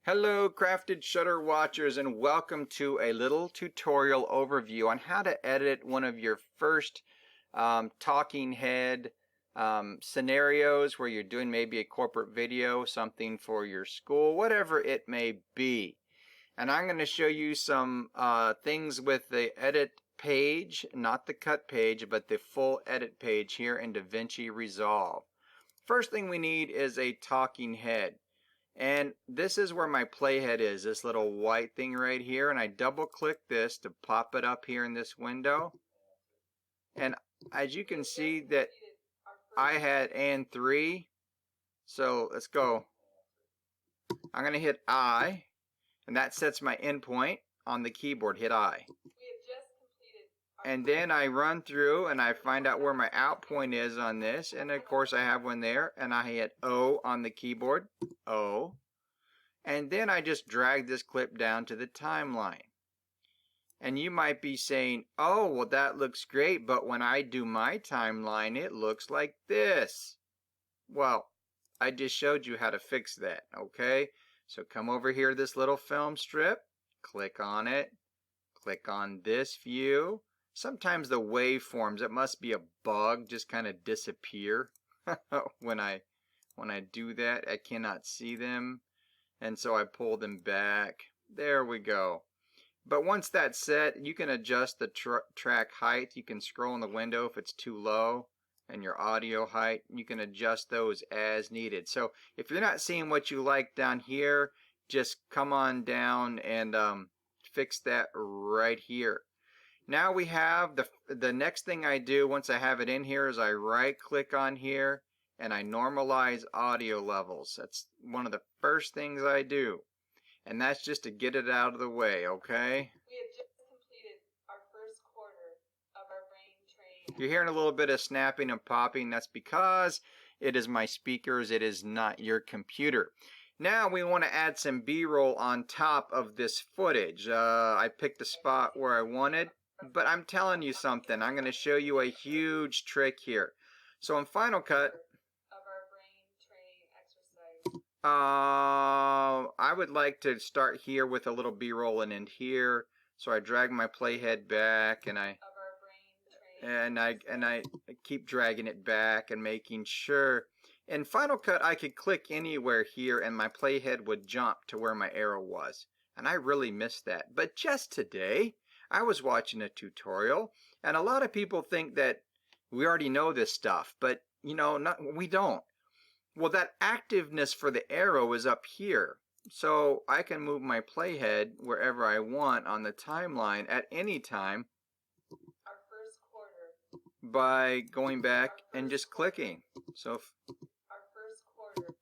Hello crafted shutter watchers, and welcome to a little tutorial overview on how to edit one of your first talking head scenarios where you're doing maybe a corporate video, something for your school, whatever it may be. And I'm going to show you some things with the edit page, not the cut page, but the full edit page here in Davinci Resolve. First thing we need is a talking head. And this is where my playhead is, this little white thing right here, and I double click this to pop it up here in this window. And as you can see that I had and 3, so let's go. I'm going to hit I, and that sets my endpoint on the keyboard. Hit I. And then I run through and I find out where my out point is on this, and of course I have one there, and I hit O on the keyboard, O, and then I just drag this clip down to the timeline. And you might be saying, oh, well that looks great, but when I do my timeline it looks like this. Well, I just showed you how to fix that, okay? So come over here to this little film strip, click on it, click on this view. Sometimes the waveforms, it must be a bug, just kind of disappear when I do that. I cannot see them, and so I pull them back. There we go. But once that's set, you can adjust the track height. You can scroll in the window if it's too low, and your audio height. You can adjust those as needed. So if you're not seeing what you like down here, just come on down and fix that right here. Now we have the next thing I do once I have it in here is I right click on here and I normalize audio levels. That's one of the first things I do, and that's just to get it out of the way, okay? We have just completed our first quarter of our brain train. You're hearing a little bit of snapping and popping. That's because it is my speakers, it is not your computer. Now we want to add some B-roll on top of this footage. I picked the spot where I wanted, but I'm telling you something. I'm going to show you a huge trick here. So in Final Cut, Of our brain train exercise. I would like to start here with a little B-roll and end here. So I drag my playhead back and I keep dragging it back and making sure. In Final Cut I could click anywhere here and my playhead would jump to where my arrow was. And I really missed that. But just today I was watching a tutorial, and a lot of people think that we already know this stuff, but you know, we don't. Well, that activeness for the arrow is up here. So I can move my playhead wherever I want on the timeline at any time by going back and just clicking. So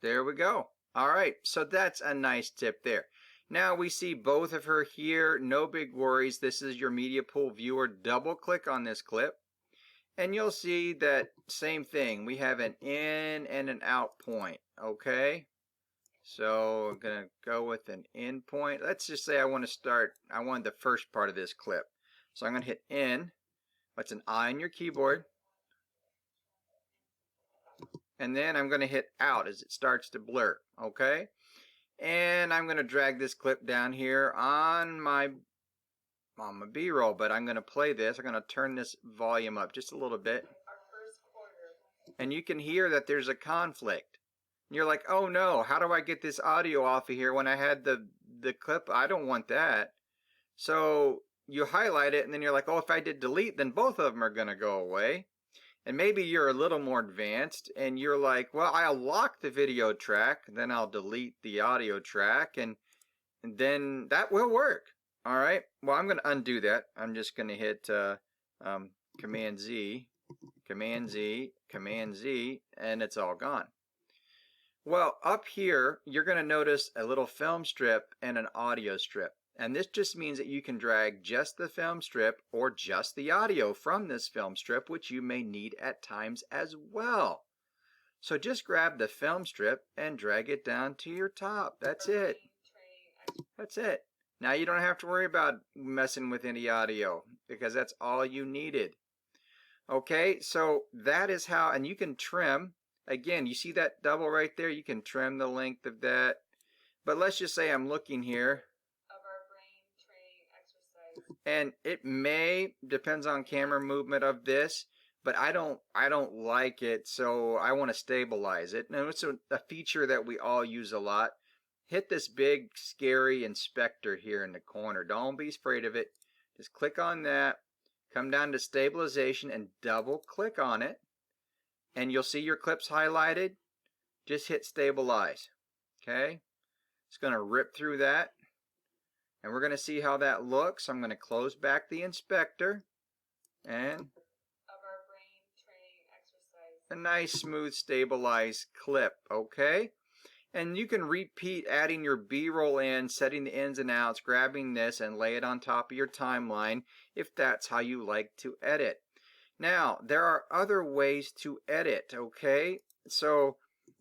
there we go. Alright, so that's a nice tip there. Now we see both of her here. No big worries. This is your media pool viewer. Double click on this clip and you'll see that same thing. We have an in and an out point. Okay, so I'm gonna go with an in point. Let's just say I want the first part of this clip. So I'm gonna hit in. That's an I on your keyboard. And then I'm gonna hit out as it starts to blur. Okay, and I'm gonna drag this clip down here on my B-roll, but I'm going to play this. I'm going to turn this volume up just a little bit. And you can hear that there's a conflict. And you're like, oh no, how do I get this audio off of here when I had the clip? I don't want that. So you highlight it and then you're like, oh, if I did delete, then both of them are going to go away. And maybe you're a little more advanced and you're like, well, I'll lock the video track, then I'll delete the audio track, and then that will work. Alright, well, I'm going to undo that. I'm just going to hit Command Z, Command Z, Command Z, and it's all gone. Well, up here, you're going to notice a little film strip and an audio strip. And this just means that you can drag just the film strip or just the audio from this film strip, which you may need at times as well. So just grab the film strip and drag it down to your top. That's it. That's it. Now you don't have to worry about messing with any audio because that's all you needed. Okay, so that is how, and you can trim. Again, you see that double right there? You can trim the length of that. But let's just say I'm looking here, of our brain training exercise. and it may, depends on camera movement of this, but I don't like it, so I want to stabilize it. Now it's a feature that we all use a lot. Hit this big scary inspector here in the corner. Don't be afraid of it. Just click on that, come down to stabilization and double click on it, and you'll see your clips highlighted. Just hit stabilize. Okay, it's going to rip through that, and we're going to see how that looks. I'm going to close back the inspector, and Of our brain training exercise. a nice smooth stabilized clip. Okay, and you can repeat adding your B-roll in, setting the ins and outs, grabbing this and lay it on top of your timeline if that's how you like to edit. Now, there are other ways to edit, okay? So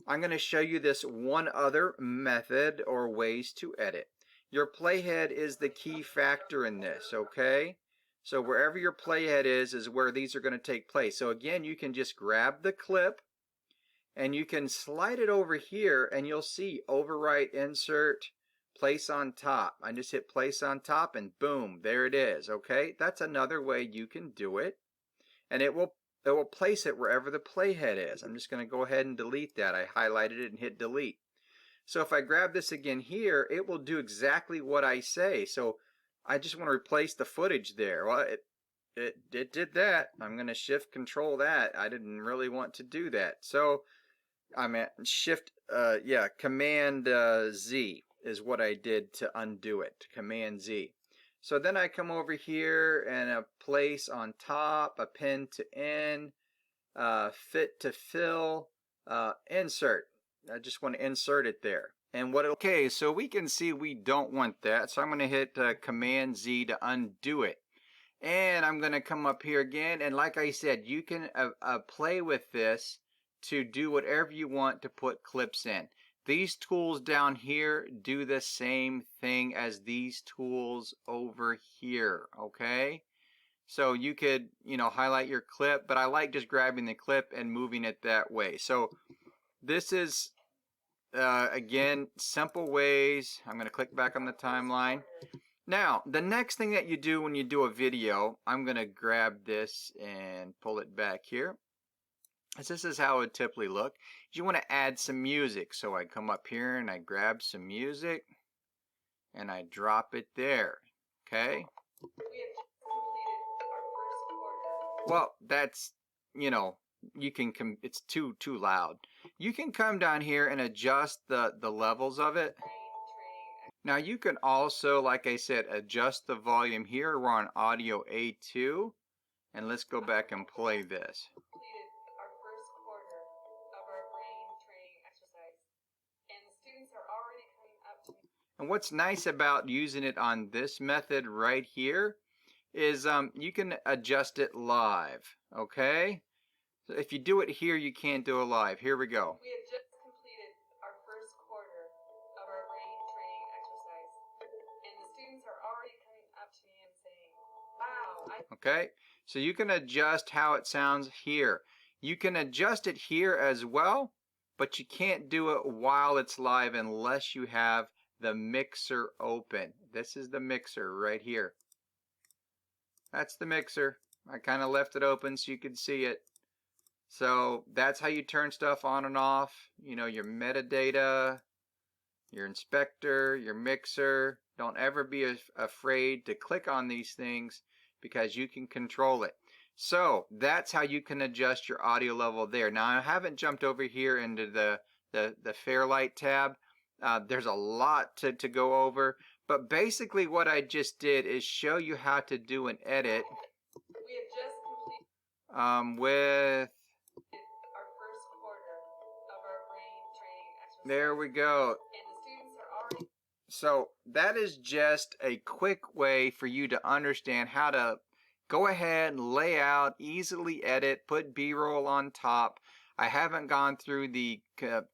I'm going to show you this one other method or ways to edit. Your playhead is the key factor in this, okay? So wherever your playhead is where these are going to take place. So again, you can just grab the clip and you can slide it over here and you'll see overwrite, insert, place on top. I just hit place on top and boom, there it is, okay? That's another way you can do it. And it will place it wherever the playhead is. I'm just going to go ahead and delete that. I highlighted it and hit delete. So if I grab this again here, it will do exactly what I say. So I just want to replace the footage there. Well, it did that. I'm going to shift control that. I didn't really want to do that. So I'm at shift, command Z is what I did to undo it. Command Z. So then I come over here and a place on top, a pin to end, fit to fill, insert. I just want to insert it there. And okay, so we can see we don't want that. So I'm going to hit Command Z to undo it. And I'm going to come up here again. And like I said, you can play with this to do whatever you want to put clips in. These tools down here do the same thing as these tools over here, okay? So you could, highlight your clip, but I like just grabbing the clip and moving it that way. So this is, again, simple ways. I'm going to click back on the timeline. Now, the next thing that you do when you do a video, I'm going to grab this and pull it back here. This is how it would typically look. You want to add some music. So I come up here and I grab some music and I drop it there. Okay? We have just completed our first quarter. Well, that's, you can it's too loud. You can come down here and adjust the levels of it. Now you can also, like I said, adjust the volume here. We're on audio A2. And let's go back and play this. Completed our first quarter of our brain training exercise. And the students are already coming up to me. And what's nice about using it on this method right here is you can adjust it live, okay? So if you do it here, you can't do it live. Here we go. We have just completed our first quarter of our brain training exercise. And the students are already coming up to me and saying, wow. Okay, so you can adjust how it sounds here. You can adjust it here as well, but you can't do it while it's live unless you have the mixer open. This is the mixer right here. That's the mixer. I kind of left it open so you could see it. So that's how you turn stuff on and off. Your metadata, your inspector, your mixer. Don't ever be afraid to click on these things because you can control it. So that's how you can adjust your audio level there. Now I haven't jumped over here into the Fairlight tab. There's a lot to go over, but basically what I just did is show you how to do an edit We have just completed with, our first quarter of our brain training exercise. there we go. And the students are already. So that is just a quick way for you to understand how to go ahead, lay out, easily edit, put B-roll on top. I haven't gone through the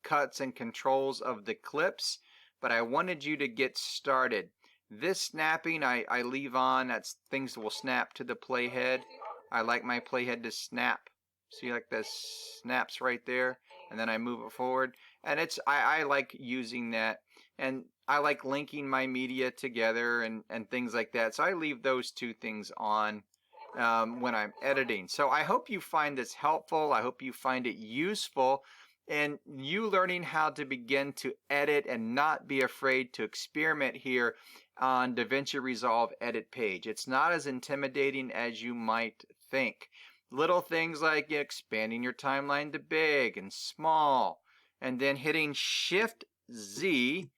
cuts and controls of the clips, but I wanted you to get started. This snapping I leave on. That's things that will snap to the playhead. I like my playhead to snap. See, like this snaps right there, and then I move it forward. And I like using that. And I like linking my media together and things like that. So I leave those two things on when I'm editing. So I hope you find this helpful. I hope you find it useful in you learning how to begin to edit and not be afraid to experiment here on DaVinci Resolve Edit Page. It's not as intimidating as you might think. Little things like expanding your timeline to big and small, and then hitting Shift Z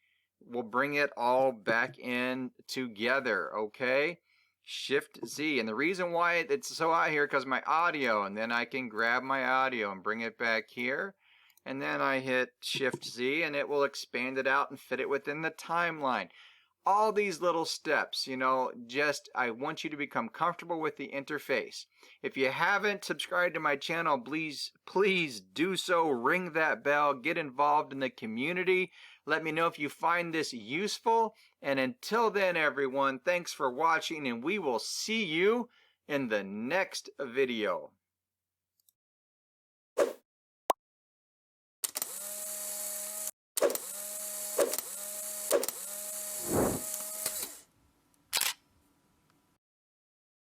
will bring it all back in together, okay? Shift Z. And the reason why it's so out here because my audio, and then I can grab my audio and bring it back here. And then I hit Shift Z and it will expand it out and fit it within the timeline. All these little steps, just I want you to become comfortable with the interface. If you haven't subscribed to my channel, please do so. Ring that bell, get involved in the community. Let me know if you find this useful. And until then, everyone, thanks for watching, and we will see you in the next video.